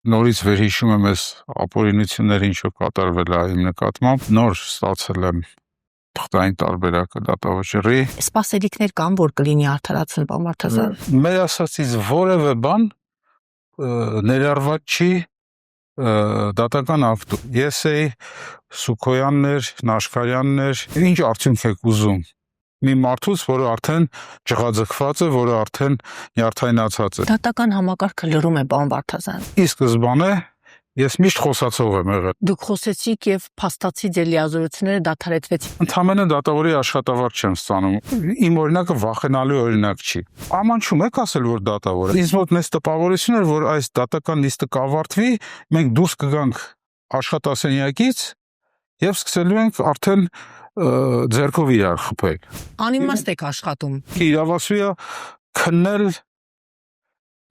Նորից վերհիշում եմ այս ապօրինությունները, ինչ որ կատարվել է իմ նկատմամբ, նոր ստացել եմ թղթային տարբերակը դատավճռի։ Սպասելիքներ կան, որ կլինի արդարացում, պարոն Վարդազան։ Մեր ասածից որևէ բան ներառված չի դատական ակտում։ Ես էի Սուքոյաններ, Նաշկարյաններ, ինչ արդյունք եք ուզում։ Մի մարդուց, որը արդեն ջղաձգված է, որը արդեն նյարդայնացած է։ Դատական համակարգը լրում է, պարոն Վարդազան։ Ի սկզբանե ես միշտ խոսացող եմ եղել։ Դուք խոսեցիք եւ փաստացի ձեր լիազորությունները դադարեցվեցին։ Ընդհանրապես դատավորի աշխատավարձ չեմ ստանում։ Իմ օրինակը վախենալու օրինակ չի։ Ամանչում եք ասել, որ դատավոր է։ Ինձ մոտ մեծ տպավորություն էր, որ այս դատական նիստը կավարտվի, մենք դուրս կգանք աշխատասենյակից եւ սկսելու ենք արդեն ձեռքով իրար խփել։ Անիմաստ եք աշխատում։ Իրավասու է քննել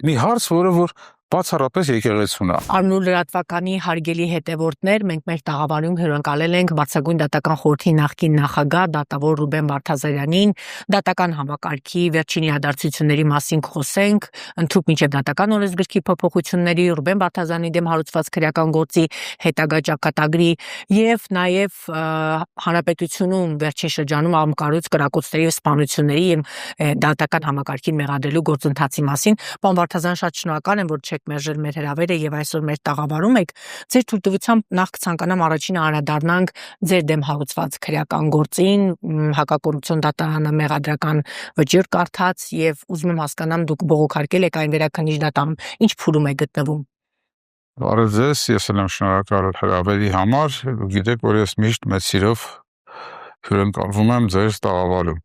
մի հարց, որը որ բացառապես եկեղեցուն է։ Արմնուր լրատվականի հարգելի հետևորդներ, մենք մեր տաղավարում հյուրընկալել ենք Բարձրագույն դատական խորհրդի նախկին նախագահ դատավոր Ռուբեն Վարդազարյանին, դատական համակարգի վերջին իրադարձությունների մասին խոսենք, ընդհանուր մինչև դատական օրենսգրքի փոփոխությունների, Ռուբեն Վարդազարյանի դեմ հարուցված քրեական գործի հետագա ճակատագրի եւ նաեւ հանրապետությունում վերջին շրջանում անկառույց կրակոցների եւ սպանությունների եւ դատական համակարգին մեղադրելու գործընթացի մասին։ Պարոն Վարդազարյան, շատ շնորհակալ եմ, որ չեք մերժել մեր հրավերը եւ այսօր մեր տաղավարում եք։ Ձեր թույլտվությամբ նախ կցանկանամ առաջինը անդրադառնանք ձեր դեմ հարուցված քրեական գործին, հակակոռուպցիոն դատարանը մեղադրական վճիռ կարդաց եւ ուզում եմ հասկանամ դուք բողոքարկել եք այն վերաքննիչ դատարանում, ինչ փուլում է գտնվում։ Բարև ձեզ, ես եմ շնորհակալ հրավերի համար։ Գիտեք, որ ես միշտ մեծ սիրով հյուրընկալվում եմ ձեր տաղավարում։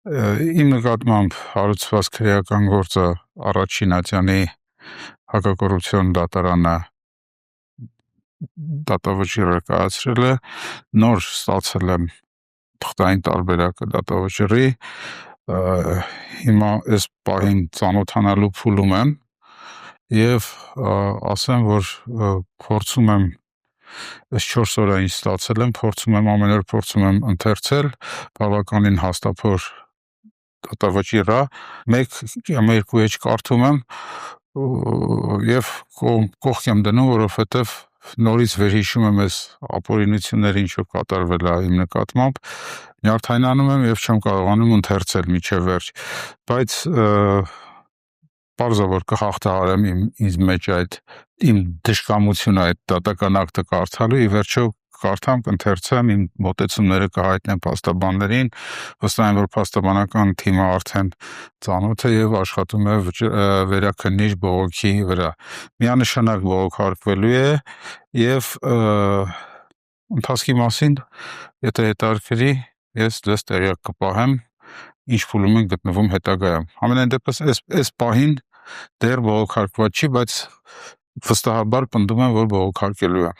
Իմ նկատմամբ հարուցված քրեական գործը առաջին ատյանի հակակոռուպցիոն դատարանը դատավճիռը կայացրել է, նոր ստացել եմ թղթային տարբերակը դատավճռի, հիմա այս պահին ծանոթանալու փուլում եմ եւ ասեմ, որ փորձում եմ այս 4 օրը ինչ ստացել եմ, փորձում եմ ամեն օր ընթերցել, բավականին հաստափոր դատավճիռ է, 1-2 էջ կարդում եմ եւ կողք եմ դնում, որովհետեւ նորից վերհիշում եմ այս ապօրինությունները, ինչ որ կատարվել է իմ նկատմամբ, նյարդայնանում եմ եւ չեմ կարողանում ընթերցել մինչեւ վերջ, բայց պարզ է, որ կհաղթահարեմ ինձ մեջ այդ իմ դժկամությունը այդ դատական ակտը կարդալու, ի վերջո կարդամ, կընթերցեմ, իմ մոտեցումները կհայտնեմ փաստաբաններին, վստահ եմ, որ փաստաբանական թիմը արդեն ծանոթ է եւ աշխատում է վերաքննիչ բողոքի վրա։ Միանշանակ բողոքարկվելու է եւ ընթացքի մասին, եթե հետաքրքրի, ես ձեզ տեղյակ կպահեմ, ինչ փուլում են գտնվում հետագայում։ Համենայն դեպս այս պահին դեռ բողոքարկված չի, բայց վստահաբար պնդում եմ, որ բողոքարկելու է։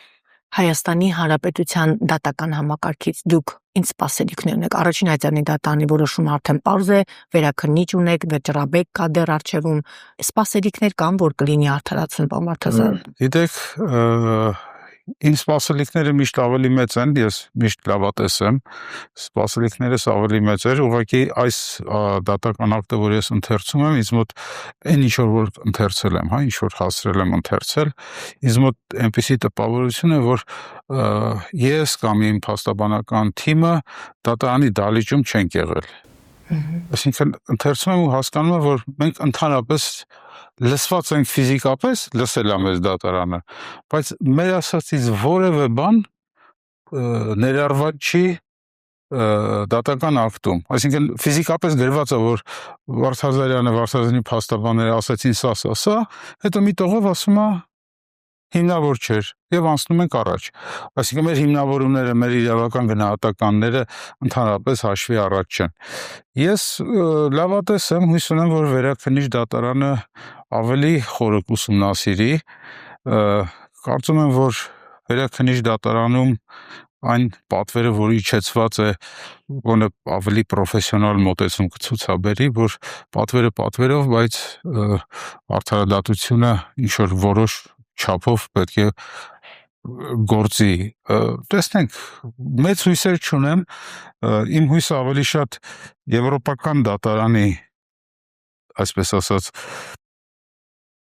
Հայաստանի Հանրապետության դատական համակարգից դուք ինչ սպասելիքներ ունեք։ Առաջին ատյանի դատարանի որոշումը արդեն պարզ է, վերաքննիչ ունեք, վճռաբեկ կա դեռ առջևում։ Սպասելիքներ կան, որ կլինի արդարացում, պարոն Վարդազարյան։ Գիտեք, իմ սպասելիքները միշտ ավելի մեծ են, ես միշտ լավատես եմ, սպասելիքներս ավելի մեծ էր, ուղղակի այս դատական ակտը, որ ես ընթերցում եմ, ինձ մոտ այն ինչ որ ընթերցել եմ, ինչ որ հասրել եմ ընթերցել, ինձ մոտ այնպիսի տպավորություն է, որ ես կամ իմ փաստաբանական թիմը դատարանի դահլիճում չենք եղել։ Այսինքն ընթերցում եմ ու հասկանում եմ, որ մենք ընդհանրապես լսված ենք ֆիզիկապես, լսել եմ այս դատարանը, բայց մեր ասածից որևէ բան ներառված չի դատական ակտում։ Այսինքն ֆիզիկապես գրված է, որ Վարդազարյանի փաստաբանները ասացին սա, հետո մի տողով ասում է հիմնավոր չէր եւ անցնում ենք առաջ։ Այսինքն մեր հիմնավորումները, մեր իրավական գնահատականները ընդհանրապես հաշվի առած չեն։ Ես լավատես եմ, հույս ունեմ, որ վերաքննիչ դատարանը ավելի խորը կուսումնասիրի, կարծում եմ, որ վերաքննիչ դատարանում այն պատվերը, որ իջեցված է, գոնե ավելի պրոֆեսիոնալ մոտեցում կցուցաբերի, որ պատվերը պատվերով, բայց արդարադատությունը ինչ որ որոշ չափով պետք է գործի։ Տեսնենք, մեծ հույսեր չունեմ, իմ հույսը ավելի շատ եվրոպական դատարանի, այսպես ասած,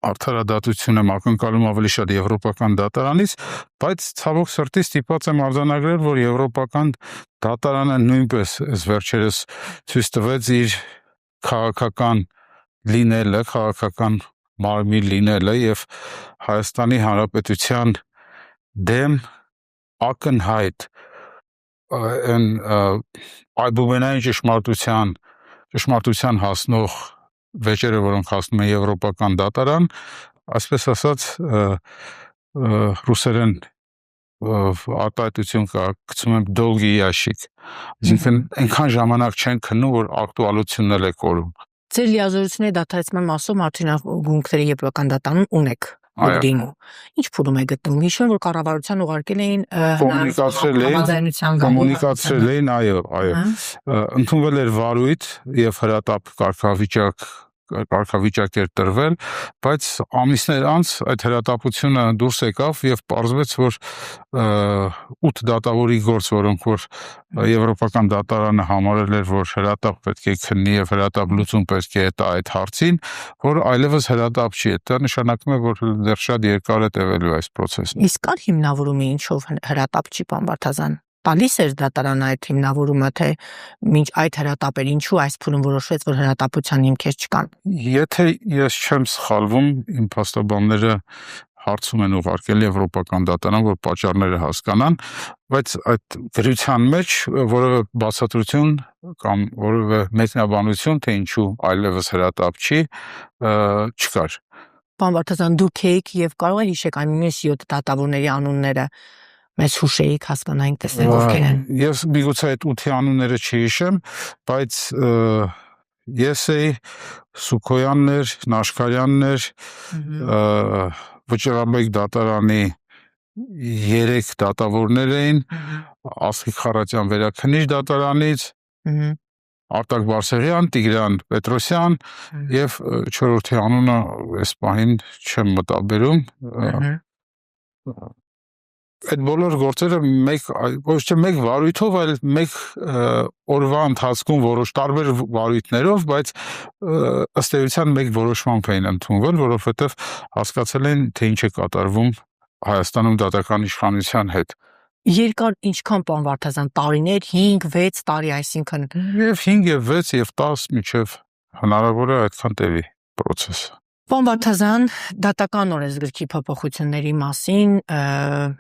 արդարադատություն եմ ակնկալում ավելի շատ եվրոպական դատարանից, բայց ցավոք սրտի ստիպված եմ արձանագրել, որ եվրոպական դատարանը նույնպես այս վերջերս ցույց տվեց իր քաղաքական լինելը, քաղաքական մարմին լինելը եւ Հայաստանի Հանրապետության դեմ ակնհայտ այն այբուբենային ճշմարտության հասնող վեճերը, որոնք հասնում են եվրոպական դատարան, այսպես ասած ռուսերեն արտահայտություն կա, գցում եմ դոլգի ящик, այսինքն այնքան ժամանակ չեն քննում, որ ակտուալությունն էլ է կորում։ Ձեր լիազորությունների դադարեցման մասով արդյունավունքների եվրոպական դատարանում ունեք Ուկրաինու։ Ինչ փուլում է գտնվում։ Հիշում որ կառավարության ուղարկել էին կոմունիկացրել էին, այո, ընդունվել էր վարույթ եւ հրատապ կարգավիճակ էր տրվել, բայց ամիսներ անց այդ հրատապությունը դուրս եկավ եւ պարզվեց, որ 8 դատավորի գործ, որոնք որ եվրոպական դատարանը համարել էր, որ հրատապ պետք է քննի եւ հրատապ լուծում պետք է տա այդ հարցին, որ այլևս հրատապ չի, դա նշանակում է, որ դեռ շատ երկար է տևելու այս process-ը։ Իսկ կար հիմնավորումը ինչով հրատապ չի, պարոն Վարդազան։ Տալիս էր դատարանը այդ հիմնավորումը, թե մինչ այդ հրատապեր ինչու այս փուլում որոշվեց, որ հրատապության հիմքեր չկան։ Եթե ես չեմ սխալվում, իմ փաստաբանները հարցում են ուղարկել եվրոպական դատարան, որ պատճառները հասկանան, բայց այդ գրության մեջ որևէ բացատրություն կամ որևէ մեկնաբանություն, թե ինչու այլևս հրատապ չի, չկար։ Պարոն Վարդազան, դուք եք եւ կարող եք հիշեք այն մյուս 7 դատավորների անունները մեզ հուշեիք, հասկանայինք, տեսնենք ովքեր են։ Ես միգուցե այդ 8-ի անունները չհիշեմ, բայց ես էի Սուքոյաններ, Նաշկարյաններ, Վճռաբեկ դատարանի 3 դատավորներ էին, Ասղիկ Խառատյան վերաքննիչ դատարանից, Արտակ Բարսեղյան, Տիգրան Պետրոսյան եւ 4-րդի անունը այս պահին չեմ մտաբերում։ Այդ բոլոր գործերը ոչ թե մեկ վարույթով, այլ մեկ օրվա ընթացքում որոշ տարբեր վարույթներով, բայց ըստ էության մեկ որոշմամբ էին ընդունվել, որովհետև հասկացել են, թե ինչ է կատարվում Հայաստանում դատական իշխանության հետ։ Երկար ինչքան, պարոն Վարդազան, տարիներ, 5-6 տարի, այսինքն եւ 5 եւ 6 եւ 10 միջև հնարավոր է այդքան տևի process-ը։ Պարոն Վարդազան, դատական օրենսգրքի փոփոխությունների մասին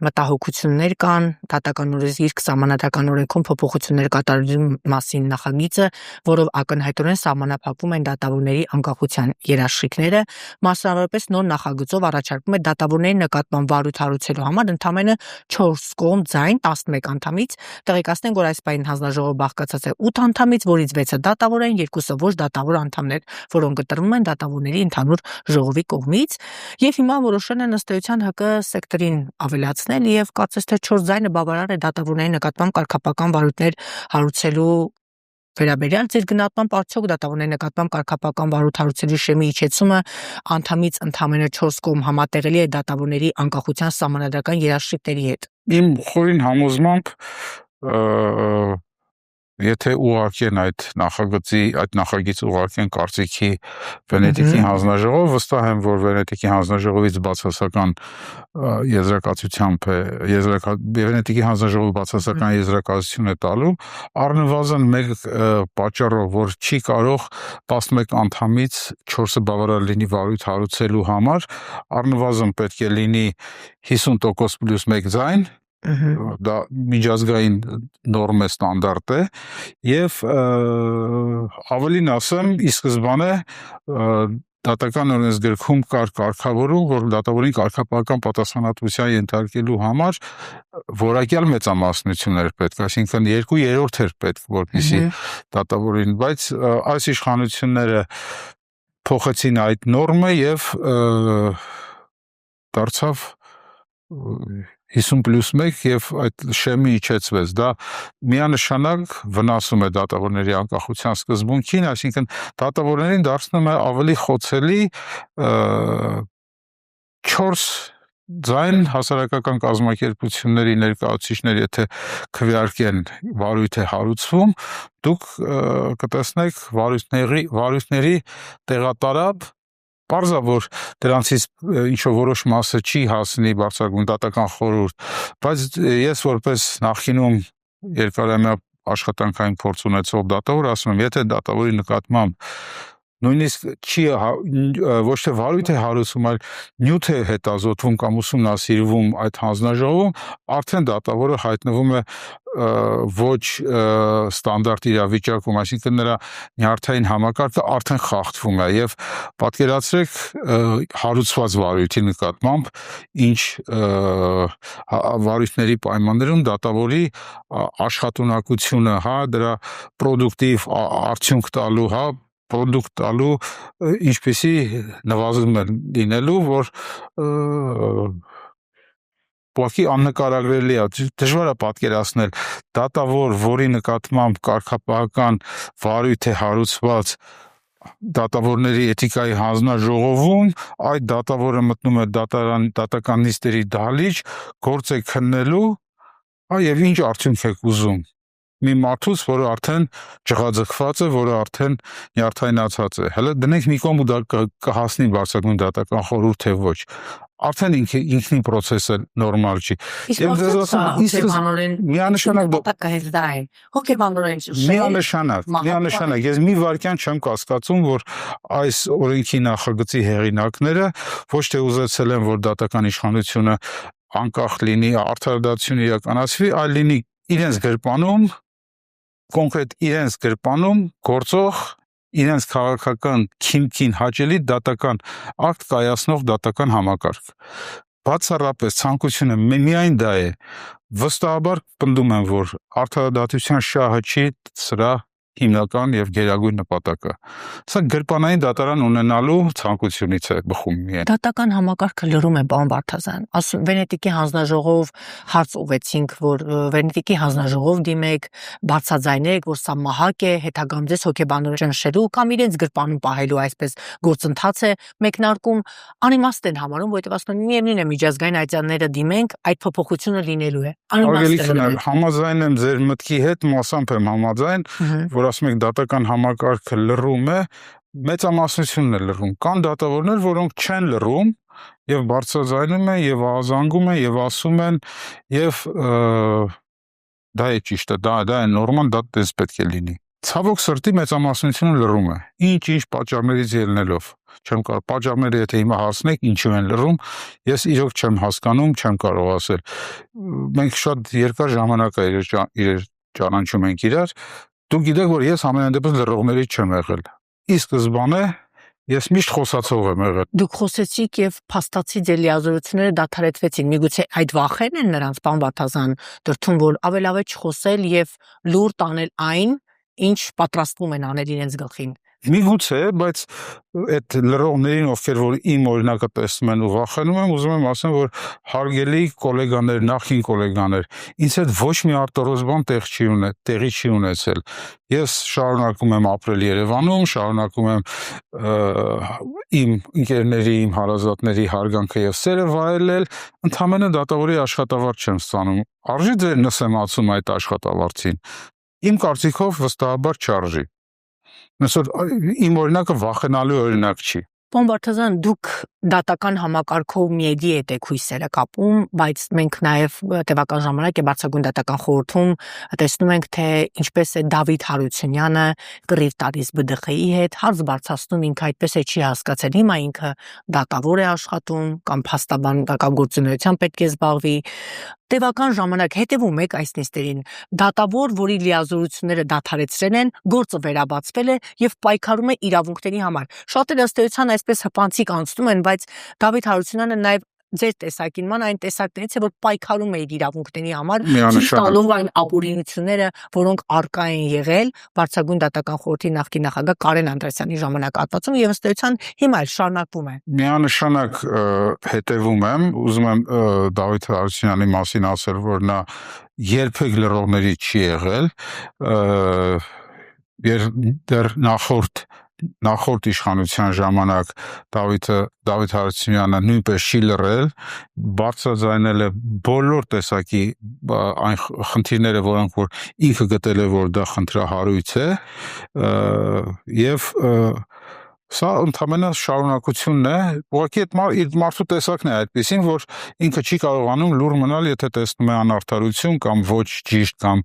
մտահոգություններ կան, դատական օրենսգիրք սահմանադրական օրենքում փոփոխություններ կատարելու մասին նախագիծը, որով ակնհայտորեն սահմանափակվում են դատավորների անկախության երաշխիքները, մասնավորապես նոր նախագծով առաջարկվում է դատավորների նկատմամբ վարույթ հարուցելու համար ընդամենը 4 կողմ ձայն 11 անդամից, տեղեկացնենք, որ այս պահին հանձնաժողովը բաղկացած է 8 անդամից, որից 6-ը դատավոր են, 2-ը ոչ դատավոր անդամներ, որոնք կտրվում են դատավորների ընդհանուր ժողովի կողմից, եւ հիմա որոշել են ըստ էության ՀԿ սեկտորին ավելացնել եւ կարծես թե 4 ձայնը բավարար է դատավորների նկատմամբ կարգապական վարույթներ հարուցելու վերաբերյալ ձեր գնահատման արդյոք դատավորների նկատմամբ կարգապական վարույթ հարուցելու շեմի իջեցումը անդամից ընդամենը 4 կողմ համատեղելի է դատավորների անկախության սահմանադրական երաշխիքների հետ։ Իմ խորին համոզմամբ եթե ուղարկեն այդ նախագիծ ուղարկեն կարծիքի Վենետիկի հանձնաժողով, վստահ եմ, որ Վենետիկի հանձնաժողովից բացասական եզրակացությամբ է, Վենետիկի հանձնաժողովը բացասական եզրակացություն է տալու, առնվազն մեկ պատճառով, որ չի կարող 11 անդամից 4-ը բավարար լինի վարույթ հարուցելու համար, առնվազն պետք է լինի 50% պլյուս 1 ձայն, դա միջազգային նորմ է, ստանդարտ է եւ ավելին ասեմ, ի սկզբանե դատական օրենսգրքում կար կարգավորում, որ դատավորին կարգապահական պատասխանատվության ենթարկելու համար որակյալ մեծամասնություններ պետք, այսինքն 2/3 էր պետք, որպեսզի դատավորին, բայց այս իշխանությունները փոխեցին այդ նորմը եւ դարձավ 50+1 եւ այդ շեմի իջեցվեց, դա միանշանակ վնասում է դատավորների անկախության սկզբունքին, այսինքն դատավորներին դարձնում է ավելի խոցելի 4 ձայն հասարակական կազմակերպությունների ներկայացուցիչներ, եթե քվեարկեն վարույթ է հարուցվում, դուք կտեսնեք վարույթների տեղատարապ Պարզա որ դրանցից ինչ որ որոշ մասը չի հասնի բարձրագույն դատական խորհուրդ, բայց ես որպես նախինում երկարամյա աշխատանքային փորձ ունեցող դատավոր ասում եմ, եթե դատավորի նկատմամբ նույնիսկ չի ոչ թե վարույթ է հարուցում, այլ նյութ է հետազոտվում կամ ուսումնասիրվում այդ հանձնաժողովում, արդեն դատավորը հայտնվում է ոչ ստանդարտ իրավիճակում, այսինքն նրա նյարդային համակարգը արդեն խախտվում է եւ պատկերացրեք հարուցված վարույթի նկատմամբ ինչ վարույթների պայմաններում դատավորի աշխատունակությունը, հա, դրա պրոդուկտիվ արդյունք տալու, հա, պրոդուկտ տալու ինչպեսի նվազում է լինելու, որ ուղղակի աննկարագրելի է, դժվար է պատկերացնել դատավոր, որի նկատմամբ կարգապահական վարույթ է հարուցված դատավորների էթիկայի հանձնաժողովում, այդ դատավորը մտնում է դատական նիստերի դահլիճ, գործ է քննելու, եւ ինչ արդյունք եք ուզում։ Մի մարդուց, որը արդեն ջղաձգված է, որը արդեն նյարդայնացած է։ Հələ դնենք մի կողմ ու դա կհասնի բարձրագույն դատական խորհուրդ թե ոչ։ Արդեն ինքնին process-ը նորմալ չի։ Եվ ձեզ ասում, միանշանակ, ես մի վարքյան չեմ կասկածում, որ այս օրենքի նախագծի հեղինակները ոչ թե ուզեցել են, որ դատական իշխանությունը անկախ լինի, արդարադատություն իրականացվի, այլ լինի իրենց գրպանում, կոնկրետ իրենց գրպանում գործող իրենց քաղաքական քիմքին հաճելի դատական ակտ կայացնող դատական համակարգ։ Բացառապես ցանկությունը միայն դա է։ Վստահաբար պնդում եմ, որ արդարադատության շահը չի սրա հիմնական եւ գերագույն նպատակը։ Սա գրպանային դատարան ունենալու ցանկությունից է բխում միայն։ Դատական համակարգը լրում է, պարոն Վարդազյան։ Ասում Վենետիկի հանձնաժողով հարց ուղեցինք, որ Վենետիկի հանձնաժողով դիմեք, բարձրաձայնեք, որ սա մահակ է, հետագայում ձեզ հոգեբանորեն ճնշելու կամ իրենց գրպանում պահելու այսպես գործընթաց է մեկնարկում, անիմաստ են համարում, որովհետև ասում են միևնույն է միջազգային այցանները դիմենք, այդ փոփոխությունը լինելու է։ Համաձայն եմ ձեր մտքի հետ, մասամբ եմ համաձայն, որ ասում եք դատական համակարգը լռում է, մեծամասնությունն է լռում։ Կան դատավորներ, որոնք չեն լռում եւ բարձրաձայնում են եւ ահազանգում են եւ ասում են եւ դա է ճիշտը, դա է նորմալ, դա դες պետք է լինի։ Ցավոք սրտի մեծամասնությունը լռում է։ Ինչ պատճառներից ելնելով։ Չեմ կարող պատճառները եթե հիմա հասնեք ինչու են լռում, ես իրոք չեմ հասկանում, չեմ կարող ասել։ Մենք շատ երկար ժամանակ է իրար ճանաչում ենք իրար։ Դուք գիտեք, որ ես ամենայն դեպս լռողներից չեմ եղել։ Ի սկզբանե ես միշտ խոսացող եմ եղել։ Դուք խոսեցիք եւ փաստացի ձեր լիազորությունները դադարեցվեցին։ Միգուցե այդ վախերն են նրանց, պարոն Վարդազյան, դրթում, որ ավելավե չխոսել եւ լուր տանել այն, ինչ պատրաստվում են անել իրենց գլխին։ Միգուցե, բայց այդ լրողներին, ովքեր որ իմ օրինակը տեսնում են ու վախենում են, ուզում եմ ասեմ, որ հարգելի գոլեգաներ, նախին գոլեգաներ, ինձ հետ ոչ մի արտորոս բան տեղի չի ունեցել։ Ես շարունակում եմ ապրել Երևանում, շարունակում եմ իմ ընկերների, իմ հարազատների հարգանքը եւ սերը վայելել, ընդհանրապես դատավորի աշխատավարձ չեմ ստանում։ Արժի ձեր նսեմացում այդ աշխատավարձին։ Իմ կարծիքով վստահաբար չարժի։ Այսօր իմ օրինակը վախենալու օրինակ չի։ Պարոն Վարդազյան, դուք դատական համակարգով միեդի եք հույսերը կապում, բայց մենք նաև տևական ժամանակ է բարձրագույն դատական խորհրդում տեսնում ենք, թե ինչպես է Դավիթ Հարությունյանը կռիվ տալիս ԲԴԽ-ի հետ, հարց բարձրացնում, ինքը այդպես է չի հասկացել, հիմա ինքը դատավոր է աշխատում կամ փաստաբանական գործունեությամբ պետք է զբաղվի։ Տևական ժամանակ հետևում եք այս նիստերին, դատավոր, որի լիազորությունները դադարեցրել են, գործը վերաբացվել է եւ պայքարում է իրավունքների համար։ Շատերը ըստ էության այսպես հպանցիկ անցնում են, բայց Դավիթ Հարությունյանը նաեւ ձեր տեսակին ման այն տեսակներից է, որ պայքարում է իր իրավունքների համար, տալով այն ապօրինությունները, որոնք արկա են եղել բարձրագույն դատական խորհրդի նախկին նախագահ Կարեն Անդրեասյանի ժամանակահատվածում եւ ըստ էության հիմա էլ շարունակվում է։ Միանշանակ հետևում եմ, ուզում եմ Դավիթ Հարությունյանի մասին ասել, որ նա երբեք լրողների չի եղել, դեռ նախորդ իշխանության ժամանակ Դավիթ Հարությունյանը նույնպես չի լռել, բարձրաձայնել է բոլոր տեսակի այն խնդիրները, որոնք որ ինքը գտել է, որ դա խնդրահարույց է, եւ Սա ընդհանրապես շարունակությունն է, ուղղակի այդ մարդու տեսակն է այդպեսին, որ ինքը չի կարողանում լուր մնալ, եթե տեսնում է անարդարություն կամ ոչ ճիշտ կամ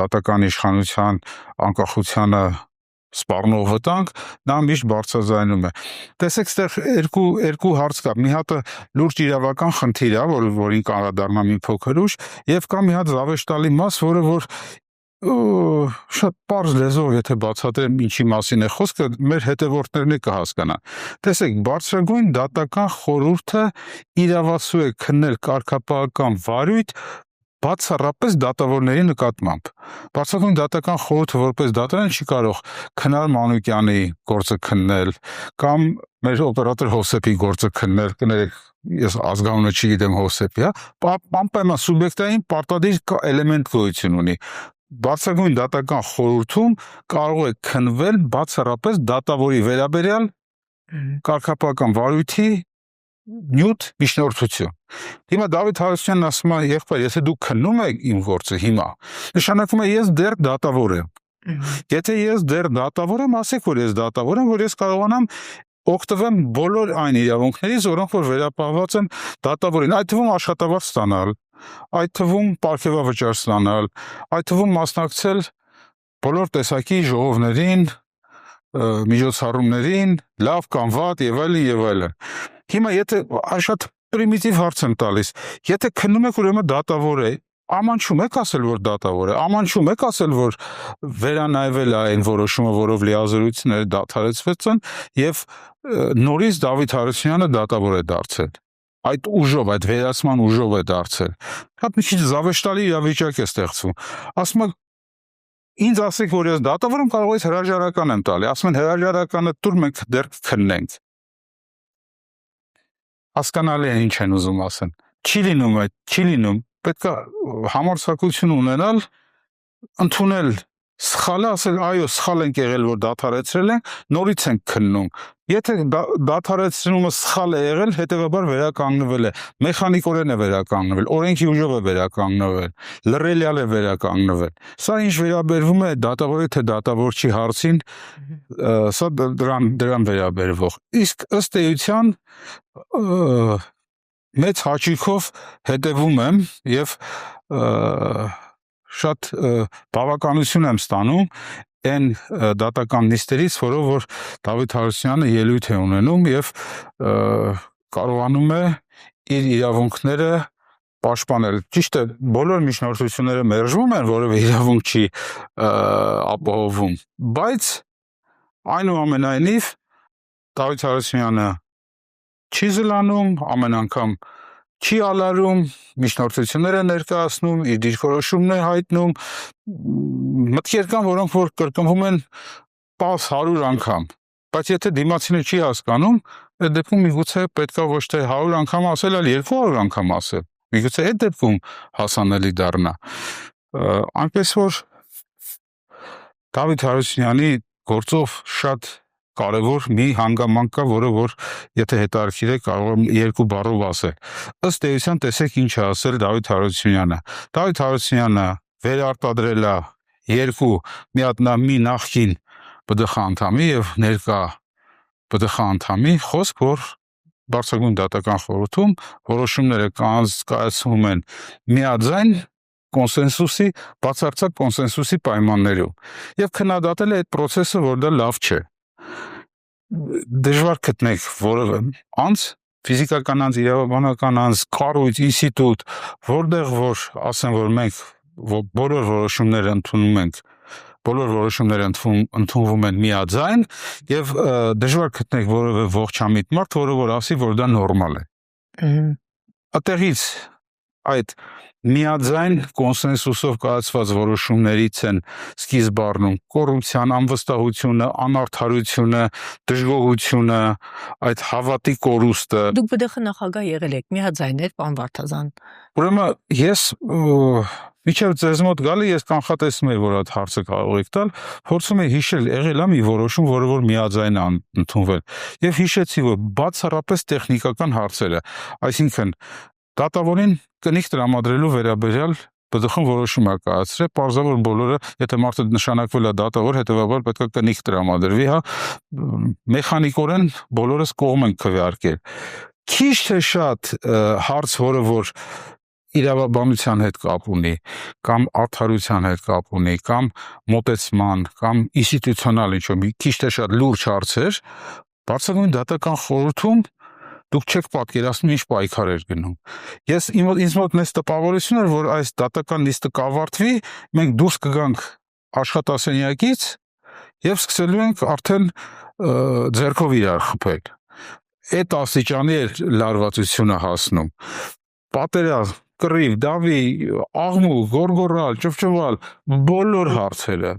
դատական իշխանության անկախությանը սպառնող վտանգ, նա միշտ բարձրաձայնում է։ Տեսեք, այստեղ երկու հարց կա։ Մի հատը լուրջ իրավական խնդիր է, որին կանդրադառնամ մի փոքր ուշ, եւ կա մի հատ զավեշտալի մաս, որը որ շատ պարզ լեզվով եթե բացատրեմ ինչի մասին է խոսքը, մեր հետևորդներն է կհասկանան։ Տեսեք, բարձրագույն դատական խորհուրդը իրավացու է քննել կարգապահական վարույթ բացառապես դատավորների նկատմամբ։ Բարձրագույն դատական խորհուրդը որպես դատարան չի կարող Քնար Մանուկյանի գործը քննել կամ մեր օպերատոր Հովսեփի գործը քննել, կներեք, ես ազգանունը չգիտեմ Հովսեփի, հա, անպայման սուբյեկտային պարտադիր էլեմենտ գոյություն ունի։ Բարձրագույն դատական խորհրդում կարող է քննվել բացառապես դատավորի վերաբերյալ կարգապահական վարույթի նյութ միջնորդություն։ Հիմա Դավիթ Հարությունյանն ասում է, եղբայր, եթե դու քննում ես իմ գործը հիմա, նշանակում է ես դեռ դատավոր եմ։ Եթե ես դեռ դատավոր եմ, ասեք, որ ես դատավոր եմ, որ ես կարողանամ օգտվեմ բոլոր այն իրավունքներից, որոնք որ վերապահված են դատավորին, այդ թվում աշխատավարձ ստանալ, այդ թվում պարգևավճար ստանալ, այդ թվում մասնակցել բոլոր տեսակի ժողովներին, միջոցառումներին, լավ կամ վատ եւ այլն։ Հիմա եթե շատ պրիմիտիվ հարց եմ տալիս, եթե քննում եք ուրեմն դատավոր է, ամանչում եք ասել, որ դատավոր է, ամանչում եք ասել, որ վերանայվել է այն որոշումը, որով լիազորությունները դադարեցվեցն եւ նորից Դավիթ Հարությունյանը դատավոր է դարձել։ Այդ ուժով, այդ վերացման ուժով է դարձել։ Հատ մի քիչ զավեշտալի իրավիճակ է ստեղծվում։ Ասում եք, ինձ ասեք, որ ես դատավոր եմ, կարող ես հրաժարական եմ տալի։ Ասում են հրաժարականը տուր, մենք դեռ քննենք։ Հասկանալի է ինչ են ուզում ասեն։ Չի լինում, պետք է համարձակություն ունենալ, ընդունել սխալը, ասել այո, սխալ ենք եղել, որ դադարեցրել ենք, նորից ենք քննում։ Եթե դադարեցնումը սխալ է եղել, հետեւաբար վերականգնվել է, մեխանիկորեն է վերականգնվել, օրենքի ուժով է վերականգնվել, լռելյալ է վերականգնվել։ Սա ինչ վերաբերվում է դատավորի թե դատավոր չի հարցին, սա դրան վերաբերվող։ Իսկ ըստ էության մեծ հաճույքով հետևում եմ եւ շատ բավականություն եմ ստանում այն դատական նիստերից, որով որ Դավիթ Հարությունյանը ելույթ է ունենում եւ կարողանում է իր իրավունքները պաշտպանել։ Ճիշտ է, բոլոր միջնորդությունները մերժվում են, որովհետեւ իրավունք չի ապահովում, բայց այնուամենայնիվ Դավիթ Հարությունյանը չի զլանում, ամեն անգամ չի ալարում, միջնորդություններ է ներկայացնում, իր դիրքորոշումն է հայտնում, մտքեր կան, որոնք որ կրկնվում են 100 անգամ, բայց եթե դիմացինը չի հասկանում, այդ դեպքում միգուցե պետքա ոչ թե 100 անգամ ասել, այլ 200 անգամ ասել, միգուցե այդ դեպքում հասանելի դառնա։ Այնպես որ Դավիթ Հարությունյանի գործով շատ կարևոր մի հանգամանք կա, որը որ եթե հետաքրքիր է կարող եմ երկու բառով ասել։ Ըստ էության տեսեք ինչ է ասել Դավիթ Հարությունյանը։ Դավիթ Հարությունյանը վերարտադրել է երկու, մի հատ մի նախկին ԲԴԽ անդամի եւ ներկա ԲԴԽ անդամի խոսք, որ բարձրագույն դատական խորհրդում որոշումները կայացվում են միաձայն կոնսենսուսի, բացարձակ կոնսենսուսի պայմաններում։ Եվ քննադատել է այդ process-ը, որ դա լավ չէ։ Դժվար գտնեք որևէ անձ, ֆիզիկական անձ, իրավաբանական անձ, կառույց, ինստիտուտ, որտեղ որ ասեն, որ մենք բոլոր որոշումները ընդունում ենք, բոլոր որոշումները ընդունվում են միաձայն եւ դժվար գտնեք որևէ ողջամիտ մարդ, որը որ ասի, որ դա նորմալ է։ Այդտեղից այդ միաձայն կոնսենսուսով կայացված որոշումներից են սկիզբ առնում կոռուպցիան, անվստահությունը, անարդարությունը, դժգոհությունը, այդ հավատի կորուստը։ Դուք ԲԴԽ նախագահ եղել եք, միաձայն եք, պարոն Վարդազան։ Ուրեմն ես մինչև ձեզ մոտ գալի ես կանխատեսում եի, որ այդ հարցը կարող եք տալ, փորձում եի հիշել, եղել է մի որոշում, որը որ միաձայն է ընդունվել, եւ հիշեցի, որ բացառապես տեխնիկական հարցերը, այսինքն դատավորին կնիք տրամադրելու վերաբերյալ ԲԴԽ-ն որոշում է կայացրել, պարզավոր բոլորը, եթե մարդը նշանակվել է դատավոր, հետևաբար պետք է կնիք տրամադրվի, հա, մեխանիկորեն բոլորս կողմ ենք քվեարկել։ Քիչ թե շատ հարց, որը որ իրավաբանության հետ կապ ունի, կամ արդարության հետ կապ ունի, կամ մոտեցման, կամ ինստիտուցիոնալ ինչ-որ մի քիչ թե շատ լուրջ հարցեր, բարձրագույն դատական խորհրդում դուք չեք պատկերացնում ինչ պայքար էր գնում։ Ինձ մոտ մեծ տպավորություն էր, որ այս դատական նիստը կավարտվի, մենք դուրս կգանք աշխատասենյակից եւ սկսելու ենք արդեն ձեռքով իրար խփել։ Այդ աստիճանի էր լարվածությունը հասնում։ Պատերազմ, կռիվ, դավի, աղմուկ, գորգորալ, ճվճվալ, բոլոր հարցերը,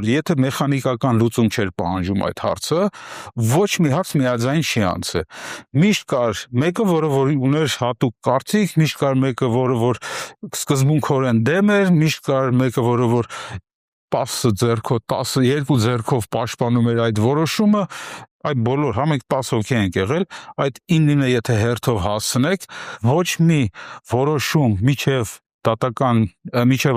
եթե մեխանիկական լուծում չէր պահանջում այդ հարցը, ոչ մի հարց միաձայն չի անցել։ Միշտ կար մեկը, որը որ ուներ հատուկ կարծիք, միշտ կար մեկը, որը որ սկզբունքորեն դեմ էր, միշտ կար մեկը, որը որ 10 ձեռքով, 12 ձեռքով պաշտպանում էր այդ որոշումը, այդ բոլոր, հա մենք 10 հոգի ենք եղել, այդ 9-ը եթե հերթով հասցնեք, ոչ մի որոշում միջև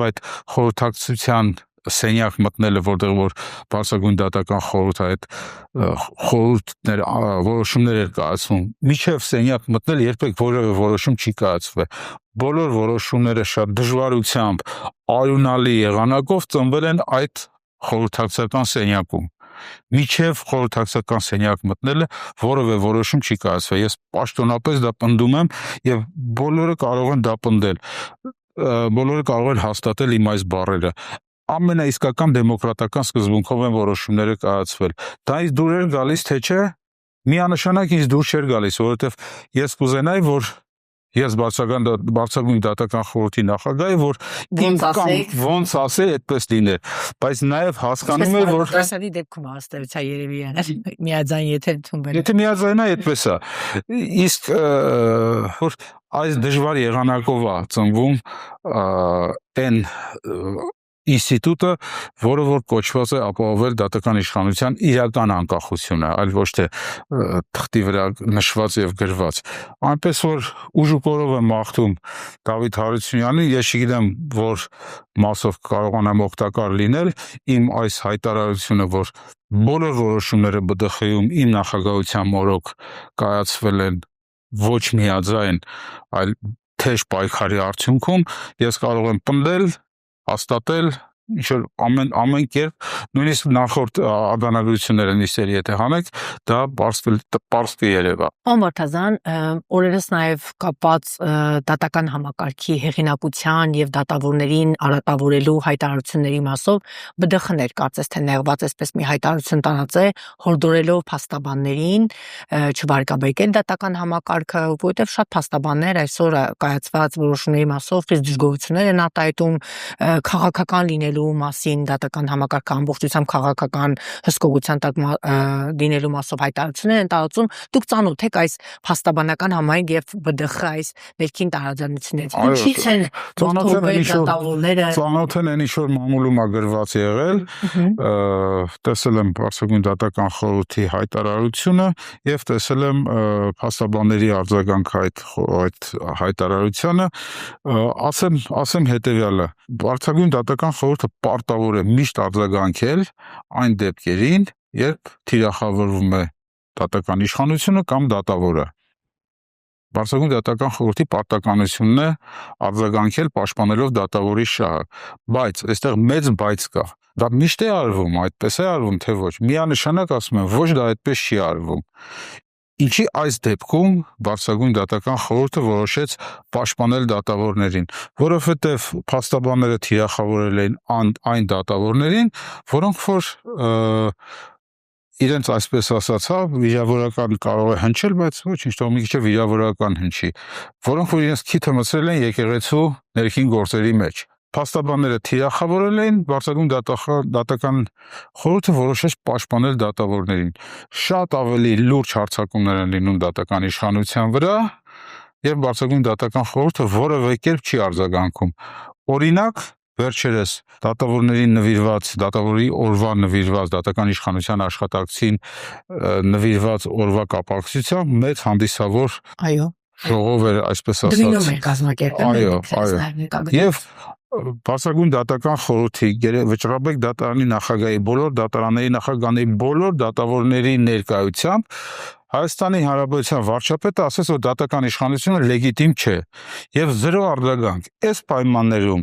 այդ խորհրդակցության սենյակ մտնելը, որտեղ որ բարձրագույն դատական խորհուրդը այդ խորհուրդներ որոշումներ էր կայացվում, միջև սենյակ մտնել երբեք որևէ որոշում չի կայացվել։ Բոլոր որոշումները շատ դժվարությամբ, արյունալի եղանակով ծնվել են այդ խորհրդակցական սենյակում։ Միջև խորհրդակցական սենյակ մտնելը որևէ որոշում չի կայացվել։ Ես պաշտոնապես դա պնդում եմ եւ բոլորը կարող են դա պնդել։ Բոլորը կարող են հաստատել իմ այս բառերը։ Ամենաիսկական դեմոկրատական սկզբունքով են որոշումները կայացվել։ Դա ինձ դուր էր գալիս, թե չէ, միանշանակ ինձ դուր չէր գալիս, որովհետեւ ես կուզենայի, որ ես բարձրագույն դատական խորհրդի նախագահ, որ ոնց ասեի, այդպես լիներ, բայց նաև հասկանում եմ, որ Դասավի դեպքում հաստատության երևի միաձայն եթե ընդունվել։ Եթե միաձայնա այդպես է, իսկ որ այս դժվար եղանակով է ծնվում այն ինստիտուտը, որը որ կոչված է ապահովել դատական իշխանության իրական անկախությունը, այլ ոչ թե թղթի վրա նշված եւ գրված։ Այնպես որ ուժուկորով եմ մաղթում Դավիթ Հարությունյանին, ես չգիտեմ, որ մասով կարողանամ օգտակար լինել իմ այս հայտարարությունը, որ բոլոր որոշումները ԲԴԽ-ում իմ նախագահության մորոք կայացվել են ոչ միաձայն, այլ թեժ պայքարի արդյունքում, ես կարող եմ պնդել, հաստատել, ինչ-որ ամեն կերպ, նույնիսկ նախորդ արձանագրությունները նիստերի եթե հանեք, դա պարզ կերևա։ Պարոն Վարդազան, օրերս նաև կապված դատական համակարգի հեղինակության եւ դատավորներին արատավորելու հայտարարությունների մասով ԲԴԽ-ներ կարծես թե նեղված այսպես մի հայտարարություն տարածե, հորդորելով փաստաբաններին չվարկաբեկել դատական համակարգը, որովհետեւ շատ փաստաբաններ այսօր կայացված որոշումների մասով խիստ դժգոհություններ են արտահայտում քաղաքական լինելու մասին, դատական համակարգը ամբողջությամբ քաղաքական հսկողության տակ լինելու մասով հայտարարություններ են տարածում։ Դուք ծանոթ եք այս փաստաբանական համայնք եւ ԲԴԽ այս ներքին տարաձայնություններից։ Ինչի՞ց են դատավորները։ Ծանոթ են այն ինչ-որ մամուլում է գրված եղել, տեսել եմ բարձրագույն դատական խորհրդի հայտարարությունը եւ տեսել եմ փաստաբանների արձագանքը այդ հայտարարությանը, ասեմ հետեւյալը. բարձրագույն դատական խորհուրդը պարտավոր է միշտ արձագանքել այն դեպքերին, երբ թիրախավորվում է դատական իշխանությունը կամ դատավորը։ Բարձրագույն դատական խորհրդի պարտականությունն է արձագանքել պաշտպանելով դատավորի շահը, բայց այստեղ մեծ բայց կա։ Դա միշտ է արվում, այդպես է արվում, թե ոչ։ Միանշանակ ասում եմ, ոչ դա այդպես չի արվում։ Ինչի այս դեպքում բարձրագույն դատական խորհուրդը որոշեց պաշտպանել դատավորներին, որովհետև փաստաբանները թիրախավորել էին այն դատավորներին, որոնք որ իրենց այսպես ասած, հա, վիրավորական կարող է հնչել, բայց ոչինչ, թող մի քիչ վիրավորական հնչի, որոնք որ իրենց քիթը մցրել են եկեղեցու ներքին գործերի մեջ։ Փաստաբանները թիրախավորել էին, բարձրագույն դատական խորհուրդը որոշեց պաշտպանել դատավորներին։ Շատ ավելի լուրջ հարձակումներ են լինում դատական իշխանության վրա, եւ բարձրագույն դատական խորհուրդը որևէ կերպ չի արձագանքում։ Օրինակ, վերջերս դատավորներին նվիրված, դատավորի օրվա նվիրված դատական իշխանության աշխատակցին նվիրված օրվա կապակցությամբ մեծ հանդիսավոր Այո։ ժողով էր, այսպես Դվինում ասած։ էր կազմակերպել։ Այո։ Եվ Բարձրագույն դատական խորհրդի վճռաբեկ դատարանի նախագահի բոլոր դատարանների նախագահների բոլոր դատավորների ներկայությամբ Հայաստանի Հանրապետության վարչապետը ասաց, որ դատական իշխանությունը լեգիտիմ չէ եւ զրո արձագանք։ Այս պայմաններում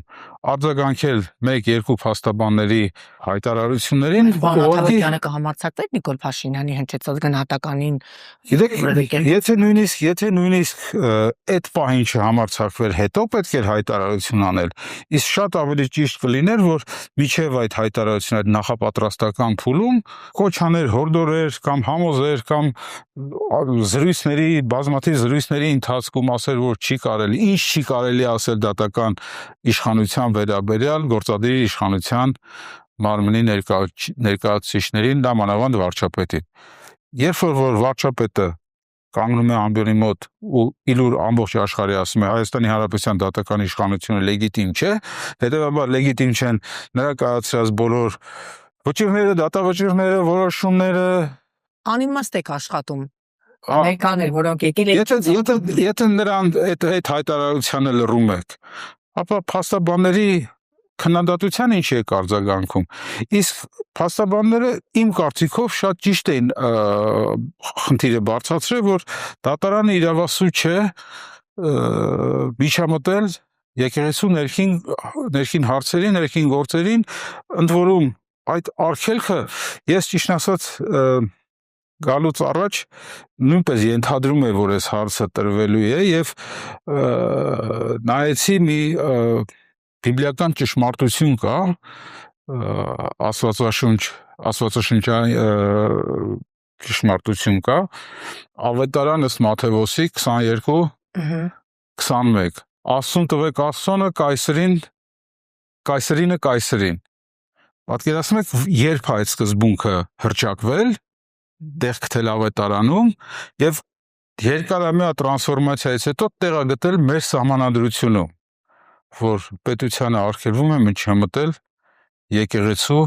արձագանքել 1-2 փաստաբանների հայտարարություններին Բանատավյանը կհամարձակվեր Նիկոլ Փաշինյանի հնչեցած գնահատականին։ Գիտեք, եթե նույնիսկ այդ պահին չհամարձակվեր, հետո պետք էր հայտարարություն անել, իսկ շատ ավելի ճիշտ կլիներ, որ միջև այդ հայտարարությունը այդ նախապատրաստական փուլում կոչ աներ հորդորեր կամ համոզեր կամ բազմաթիվ զրույցների ընթացքում ասել, որ չի կարելի, ինչ չի կարելի ասել դատական իշխանության վերաբերյալ գործադիր իշխանության մարմնի ներկայացուցիչներին, նամանավանդ վարչապետին։ Երբ որ վարչապետը կանգնում է ամբիոնի մոտ ու իլուր ամբողջ աշխարհի ասում է Հայաստանի Հանրապետության դատական իշխանությունը լեգիտիմ չէ, հետևաբար լեգիտիմ չեն նրա կայացրած բոլոր վճիռները, դատավճիռները, որոշումները, անիմաստ եք աշխատում։ Ամերիկաներ, որոնք եկել են Եթե նրան այդ հայտարարությանը լռում եք, ապա փաստաբանների քննադատության ինչ եք արձագանքում։ Իսկ փաստաբանները իմ կարծիքով շատ ճիշտ էին խնդիրը բարձրացրել, որ դատարանը իրավասու չէ միջամտել եկեղեցու ներքին հարցերին, ներքին գործերին, ընդ որում այդ արգելքը ես ճիշտ ասած գալուց առաջ նույնպես ենթադրում եմ, որ այս հարցը տրվելու է եւ նայեցի մի բիբլիական ճշմարտություն կա, աստվածաշնչյան ճշմարտություն կա, Ավետարան ըստ Մատթեոսի 22:21 Աստծուն տվեք Աստծոնը, կայսրինը կայսրին։ Պատկերացնում եք, երբ այդ սկզբունքը հռչակվել, տեղ գտել Ավետարանում եւ երկարամյա տրանսֆորմացիայից հետո տեղագտել մեր սահմանադրությունում, որ պետությանը արգելվում է միջամտել եկեղեցու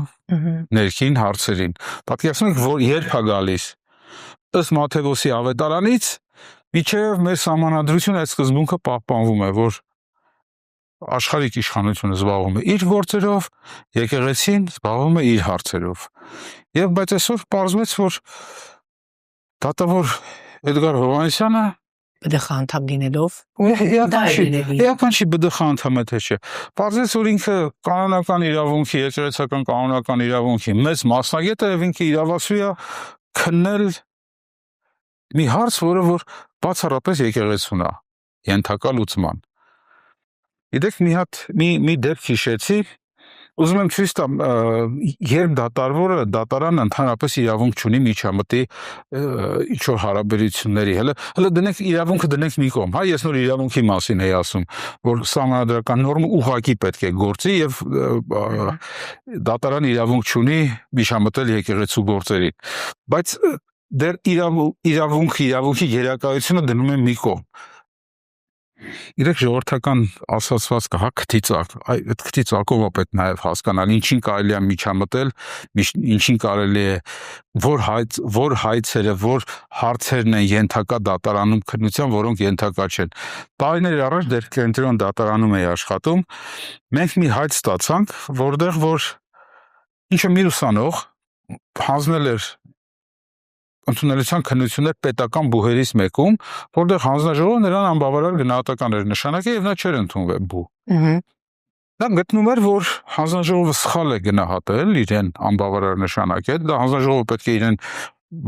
ներքին հարցերին։ Պատկերացնում եք, որ երբ է գալիս ըստ Մատթեոսի Ավետարանից միջև մեր սահմանադրությունը այդ սկզբունքը պահպանվում է, որ աշխարհիկ իշխանությունը զբաղվում է իր գործերով, եկեղեցին զբաղվում է իր հարցերով։ Եվ բայց այսօր պարզվեց, որ դատավոր Էդգար Հովհաննիսյանը ԲԴԽ անդամ լինելով էական չի ԲԴԽ անդամը թե չէ։ Պարզվեց, որ ինքը կանոնական իրավունքի, եկեղեցական կանոնական իրավունքի մեծ մասնագետ է եւ ինքը իրավասու է քննել մի հարց, որը որ բացառապես եկեղեցուն է ենթակա լուծման։ Գիտեք, մի դեպք հիշեցի, ուզում եմ ցույց տամ, երբ դատարանը ընդհանրապես իրավունք չունի միջամտի ինչ-որ հարաբերությունների, հələ դնենք իրավունքը դնենք մի կողմ, հա, ես նոր իրավունքի մասին էի ասում, որ սահմանադրական նորմը ուղղակի պետք է գործի եւ դատարանը իրավունք չունի միջամտել եկեղեցու գործերին, բայց դեռ իրավունքի գերակայությունը դնում է մի կողմ։ Իրեք ժողովրդական ասացվածքը, հա, քթիծակ, այդ քթիծակով է պետք նաև հասկանալ, ինչին կարելի է միջամտել, ինչին կարելի է, որ հայցերը, որ հարցերն են ենթակա դատարանում քննության, որոնք ենթակա չեն։ Տարիներ առաջ դեռ կենտրոն դատարանում էի աշխատում, մենք մի հայց ստացանք, որտեղ որ ինչը մի ուսանող հանձնել էր ընդունելության քննություններ պետական բուհերից մեկում, որտեղ հանձնաժողովը նրան անբավարար գնահատական էր նշանակել եւ նա չէր ընդունվել բու։ Նա գտնում էր, որ հանձնաժողովը սխալ է գնահատել, իրեն անբավարար նշանակել, դա հանձնաժողովը պետք է իրեն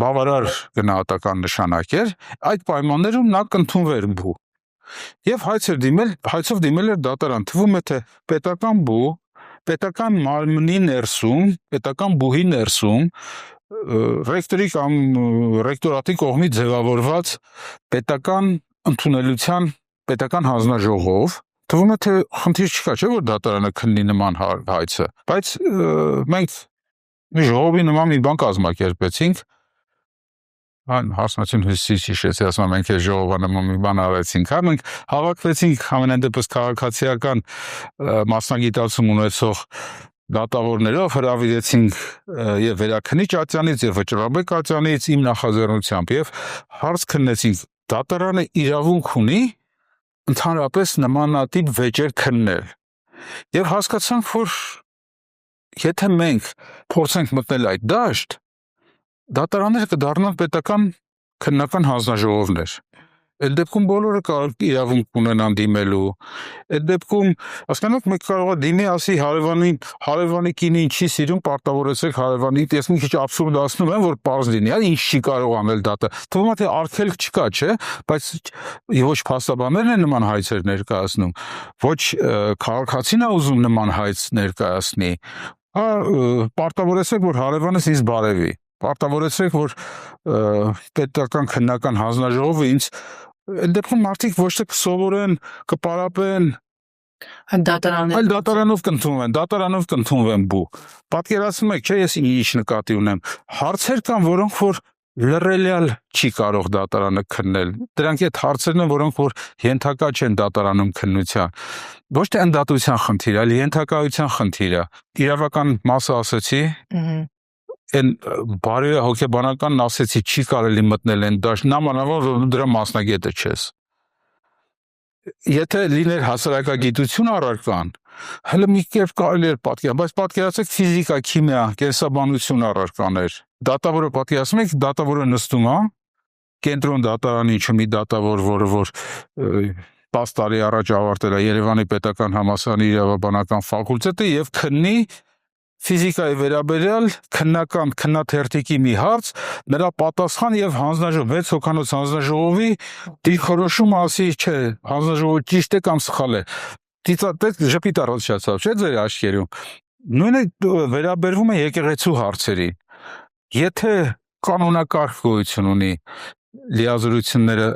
բավարար գնահատական նշանակեր, այդ պայմաններում նա կընդունվեր բու։ Եվ հայցով դիմել էր դատարան, թվում է թե պետական բու, պետական մարմնի ներսում, պետական բուհի ներսում ռեկտորի կամ ռեկտորատի կողմից ձևավորված պետական ընդունելության պետական հանձնաժողով, թվում է թե խնդիր չկա, չէ՞ որ դատարանը քննի նման հայցը, բայց մենք մի ժողովի նման մի բան կազմակերպեցինք, հարսնացին հույսից հիշեցի, ասում եմ, մենք այս ժողովը նման մի բան արեցինք, հա, մենք հավաքվեցինք համենայն դեպս քաղաքացիական մասնագիտացում ունեցող դատավորներով հրավիրեցինք եւ վերաքննիչ ատյանից եւ վճռաբեկ ատյանից իմ նախաձեռնությամբ եւ հարց քննեցինք դատարանը իրավունք ունի ընդհանրապես նմանատիպ վեճեր քննել Եվ հասկացանք, որ եթե մենք փորձենք մտնել այդ դաշտ, դատարանները կդառնան պետական քննական հանձնաժողովներ։ Այդ դեպքում բոլորը կարող իրավունք ունենան դիմելու։ Այդ դեպքում, հասկանաք, մեկ կարող է դիմի ասի հարևանի կինին չի սիրում, պարտավորեցեք հարևանին, ես մի քիչ աբսուրդացնում եմ, որ պարզ լինի, ինչ չի կարող անել դատը։ Թվում է թե արգելք չկա, չէ՞, բայց ոչ փաստաբաններն են նման հայցեր ներկայացնում, ոչ քաղաքացին է ուզում նման հայց ներկայացնի։ Պարտավորեցեք, որ հարևանս ինձ բարևի։ Պարտավորեցեք, որ պետական քննական հանձնաժողովը ինձ այդ դեպքում մարդիկ ոչ թե կսովորեն, կպարապեն, այլ դատարանով կընդունվեն բու։ Պատկերացնում եք, չէ, ես ինչ նկատի ունեմ։ Հարցեր կան, որոնք որ լրելյալ չի կարող դատարանը քննել։ Դրանք այդ հարցերն են, որոնք որ ենթակա չեն դատարանում քննության։ Ոչ թե ընդդատության խնդիր, այլ ենթակայության խնդիր է։ Իրավական մասը ասեցի, այն բարի հոգեբանականն ասեցի, չի կարելի մտնել այն դաշտ, նամանավանդ որ դրա մասնագետը չես։ Եթե լիներ հասարակագիտություն առարկան, հələ մի կերպ կարելի էր պատկերացնել, բայց պատկերացեք ֆիզիկա, քիմիա, կենսաբանություն առարկաներ։ Դատավորը պատկերացնում եք, դատավորը նստում է կենտրոն դատարանի մի դատավոր, որը որ 10 տարի առաջ ավարտել է Երևանի պետական համալսարանի իրավաբանական ֆակուլտետը եւ քննի ֆիզիկայի վերաբերյալ քննաթերթիկի մի հարց, նրա պատասխան եւ հանձնաժողով 6 հոգանոց հանձնաժողովի դիրքորոշումը ասի, չէ, հանձնաժողովը ճիշտ է կամ սխալ է։ Ժպիտ առաջացավ, չէ՞ ձեր աչքերում։ Նույնը վերաբերվում է եկեղեցու հարցերի։ Եթե կանոնակարգ գոյություն ունի լիազորությունները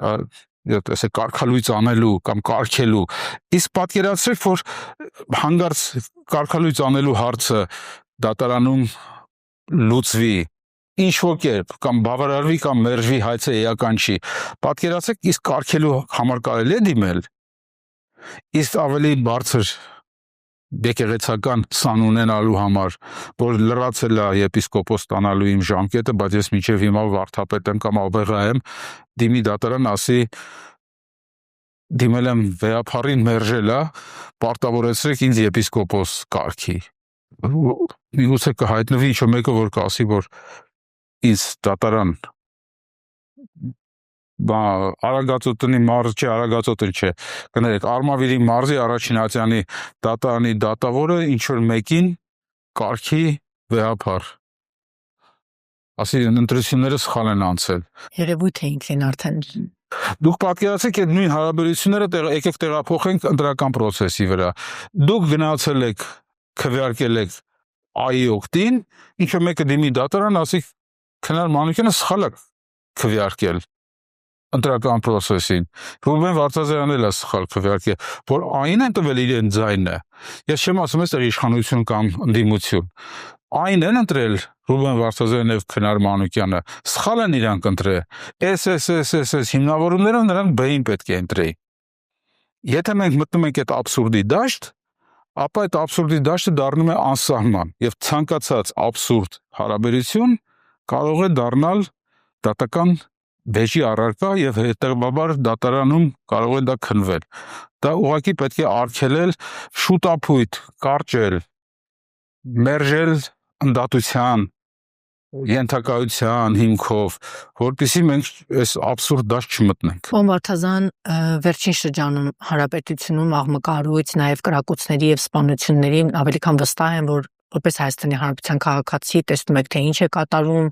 այսպես կարգալույծ անելու կամ կարգելու, իսկ պատկերացրեք, որ հանգարց կարգալույծ անելու հարցը դատարանում լուծվի ինչ որ կերպ կամ բավարարվի կամ մերժվի հայցը էական չի։ Պատկերացեք, իսկ կարգելու համար կարելի է դիմել։ Իսկ ավելի բարձր եկեղեցական սան ունենալու համար, որ լրացել է եպիսկոպոս ստանալու իմ ժամկետը, բայց ես մինչև հիմա վարդապետ եմ կամ աբեղա եմ, դիմի դատարան ասի դիմել եմ վեհափառին մերժել է, պարտավորեցրեք ինձ եպիսկոպոս կարգի։ Միգուցե կհայտնվի ինչ-որ մեկը, որ կասի, որ ինձ դատարան Արագածոտնի մարզ չէ, Արագածոտն չէ, կներեք, Արմավիրի մարզի առաջինացյանի դատարանի դատավորը ինչ-որ մեկին կարգի վեհափառ։ Ասի ընտրությունները սխալ են անցել։ Երևույթ է ինքն արդեն։ Դուք պատկերացեք այդ նույն հարաբերությունները եկեք տեղափոխենք ընտրական process-ի վրա։ Դուք գնացել եք, քվեարկել եք ԱԻ օգտին, ինչ-որ մեկը դիմի դատարան, ասի քնար Մանուկյանը սխալ է քվեարկել ընտրական process-ին։ Ռուբեն Վարդազարյանն էլ է սխալ քվեարկել, որ ԱԻ-ն են տվել իրեն ձայնը։ Ես չեմ ասում ես իշխանություն կամ ընդդիմություն։ ԱԻ-ն են ընտրել Ռուբեն Վարդազարյանն եւ Քնար Մանուկյանը, սխալ են իրանք ընտրել։ Էս հիմնավորումներով նրանք B-ին պետք է ընտրեին։ Եթե մենք մտնում ենք այդ աբսուրդի դաշտ, ապա այդ աբսուրդի դաշտը դառնում է անսահման եւ ցանկացած աբսուրդ հարաբերություն կարող է դառնալ դատական վեճի առարկա եւ հետեւաբար դատարանում կարող է դա քննվել։ Դա ուղղակի պետք է արգելել շուտափույթ, կարճել, մերժել ընդդատության, ենթակայության հիմքով, որպեսզի մենք այս աբսուրդ դաշտ չմտնենք։ Պարոն Վարդազարյան, վերջին շրջանում հանրապետությունում աղմկահարույց, նաև կրակոցների եւ սպանությունների ավելի քան վստահ եմ, որ որպես Հայաստանի Հանրապետության քաղաքացի տեսնում եք, թե ինչ է կատարում,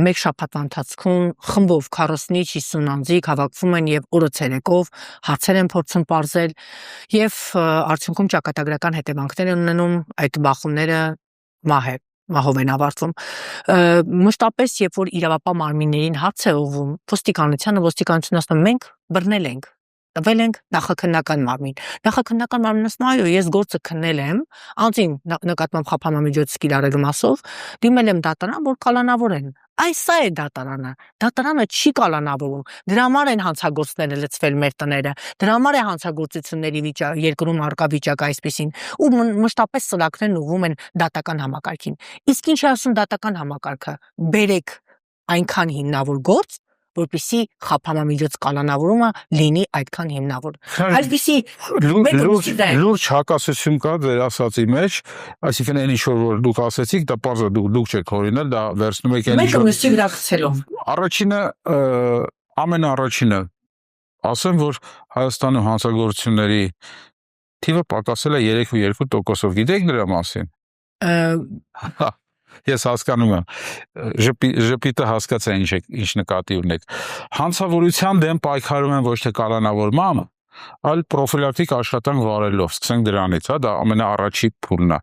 մեկ շաբաթվա ընթացքում խմբով 40-ից 50 անձիկ հավաքվում են եւ օրը ցերեկով հարցեր են փորձում պարզել եւ արդյունքում ճակատագրական հետևանքներ են ունենում, այդ բախումները մահով են ավարտվում։ Մշտապես, երբ որ իրավապահ մարմիններին հարց է ուղղվում, ոստիկանությունը ասում է մենք բռնել ենք, տվել ենք նախաքննական մարմին։ Նախաքննական մարմինը ասում է այո, ես գործը քննել եմ, անձին նկատմամբ խափանամիջոց կիրառելու մասով, դիմել եմ դատարան, որ կալանավորեն։ Սա է դատարանը։ Դատարանը չի կալանավորում։ Դրա համար են հանցագործները լցվել մեր տները։ Դրա համար է հանցագործությունների երկրում արկա վիճակը այսպեսին։ Ու մշտապես սլաքներն ուղղում են դատական համակարգին։ Իսկ ինչ է ասում դատական համակարգը։ Բերեք այնքան հիմնավոր գործ, որպեսզի խափանամիջոց կալանավորումը լինի այդքան հիմնավոր։ Այսպեսի լուրջ հակասություն կա ձեր ասածի մեջ, այսինքն այն ինչ որ դուք ասեցիք, դա պարզ է դուք չեք հորինել, դա վերցնում եք այն առաջինը ամենաառաջինը ասեմ, որ Հայաստանում հանցագործությունների թիվը պակասել է 3.2%-ով, գիտեք դրա մասին։ Ես հասկանում եմ, ժպիտը հասկացա ինչ նկատի ունեք։ Հանցավորության դեմ պայքարում են ոչ թե կալանավորմամբ, այլ պրոֆիլակտիկ աշխատանք վարելով, սկսենք դրանից, դա ամենաառաջի փուլն է։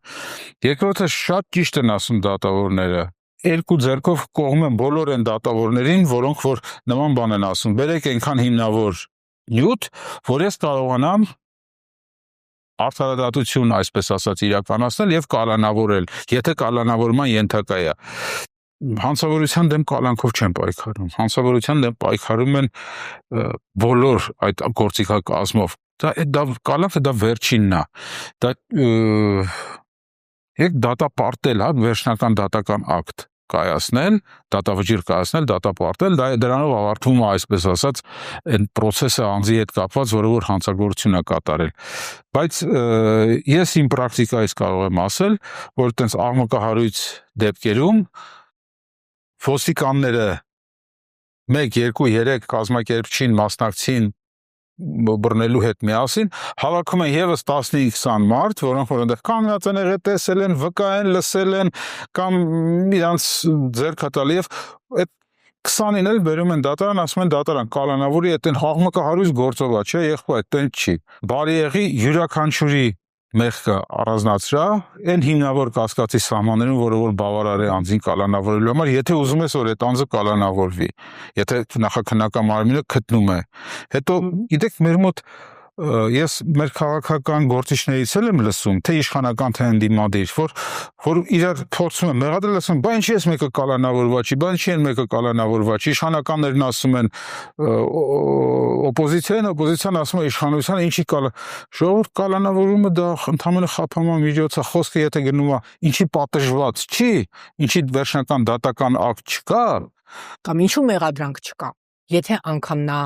Երկրորդը շատ ճիշտ են ասում դատավորները, երկու ձեռքով կողմ են բոլոր այն դատավորներին, որոնք որ նման բան են ասում, բերեք այնքան հիմնավոր նյութ, որ ես կարողանամ արդարադատություն, այսպես ասած, իրականացնել եւ կալանավորել, եթե կալանավորման ենթակա է։ Հանցավորության դեմ կալանքով չեն պայքարում, հանցավորության դեմ պայքարում են բոլոր այդ գործիքակազմով։ Դա կալանքը դա վերջինն է։ Դա եկ դատապարտել, վերջնական դատական ակտ կայացնել, դատավճիռ կայացնել, դատապարտել, դրանով ավարտվում է, այսպես ասած, այն process-ը անձի հետ կապված, որը որ հանցագործություն է կատարել։ Բայց ես իմ պրակտիկայից կարող եմ ասել, որ այդպես աղմկահարույց դեպքերում ոստիկանները 1, 2, 3 կազմակերպչին մասնակցին բռնելու հետ միասին հավաքում են եւս 15-20 մարդ, որոնք որ այնտեղ կանգնած են եղել, տեսել են, վկա են, լսել են կամ իրանց ձեռքը տալ եւ այդ 20-ին էլ բերում են դատարան, ասում են դատարան կալանավորի այդ աղմկահարույց գործով է, չէ, եղբայր այդտեղ չի։ Բարի եղի յուրաքանչյուրի մեղքը առանձնացրա այն հիմնավոր կասկածի սահմաններում, որը որ բավարար է անձին կալանավորելու համար, եթե ուզում ես որ այդ անձը կալանավորվի, եթե նախաքննական մարմինը գտնում է։ Հետո գիտեք մեր մոտ ես մեր քաղաքական գործիչներից եմ լսում, թե իշխանական թե ընդդիմադիր, որ իրար փորձում են մեղադրել, ասում, բա ինչի՞ էս մեկը կալանավորված չի, բա ինչի՞ են մեկը կալանավորված չի, իշխանականներն ասում են օպոզիցիան ասում է իշխանության ինչի ժողովուրդ կալանավորումը դա ընդհանրապես խափանման միջոց է, խոսքը եթե գնում է ինչի պատժված չի, ինչի վերջնական դատական ակտ չկա, կամ ինչու մեղադրանք չկա։ Եթե անգամ նա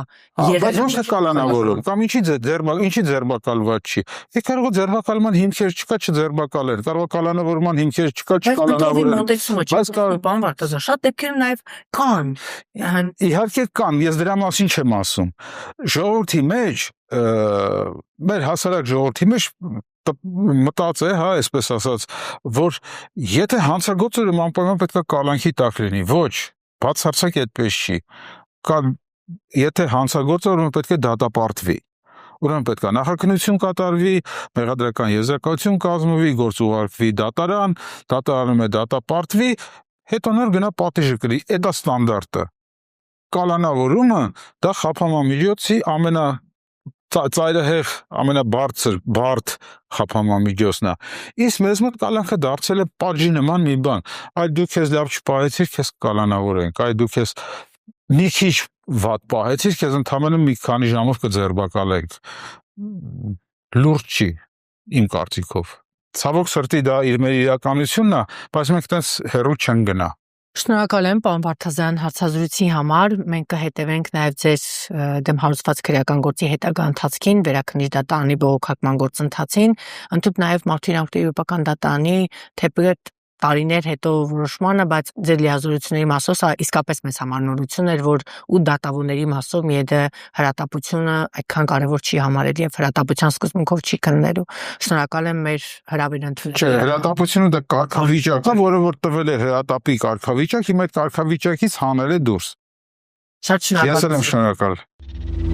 երաժշտական կալանավորում կամ ինչի ձերբակալված չի։ Է կարող է ձերբակալման հիմքեր չկա, չձերբակալել, կարող է կալանավորման հիմքեր չկա, չկալանավորել։ Բայց բան Վարդազան, շատ դեպքերում նաև կան։ Իհարկե կան, ես դրա մասին չեմ ասում։ Ժողովրդի մեջ, մեր հասարակ ժողովրդի մեջ մտած է, հա, այսպես ասած, որ եթե հանցագործը անպայման պետք է կալանքի տակ լինի, ոչ, բացարձակ այդպես չի։ Եթե հանցագործը ուրեմն պետք է դատապարտվի, ուրեմն պետք է նախաքննություն կատարվի, մեղադրական եզրակացություն կազմվի, գործ ուղարկվի դատարան, դատարանում է դատապարտվի, հետո նոր գնա պատիժը կրի, դա ստանդարտը։ Կալանավորումը դա խափանման միջոցի ծայրահեղ ամենաբարձր բարդ խափանման միջոցն է։ Իսկ մեզ մոտ կալանքը դարձել է պատժի նման մի բան, այլ դու քեզ լավ չպահեցիր, քեզ կալանավորենք, այլ դու քեզ մի քիչ վատ պահեցիր, քեզ ընդամենը մի քանի ժամով կձերբակալենք։ Լուրջ չի, իմ կարծիքով։ Ցավոք սրտի դա մեր իրականությունն է, բայց մենք այդպես հեռու չենք գնա։ Շնորհակալ եմ, պարոն Վարդազան, հարցազրույցի համար։ Մենք կհետևենք նաև ձեր դեմ հարուցված քրեական գործի հետագա ընթացքին, վերաքննիչ դատարանի բողոքական գործընթացին, ընդհանուր նաև Մարդու իրավունքների եվրոպական դատարանի թեպետ տարիներ հետո որոշմանը, բայց ձեր լիազորությունների մասով սա իսկապես մեծ համար նորություն էր, որ ու դատավորների մասով միեդը հրատապությունը այդքան կարևոր չի համարել եւ հրատապության սկզբունքով չի քննելու։ Շնորհակալ եմ մեր հրավերն ընդունել։ Չէ, հրատապությունը դա կարգավիճակ է, որը որ տվել է հրատապի կարգավիճակ, հիմա այդ կարգավիճակից հանել է դուրս։ Շատ շնորհակալ։ Ես եմ շնորհակալ։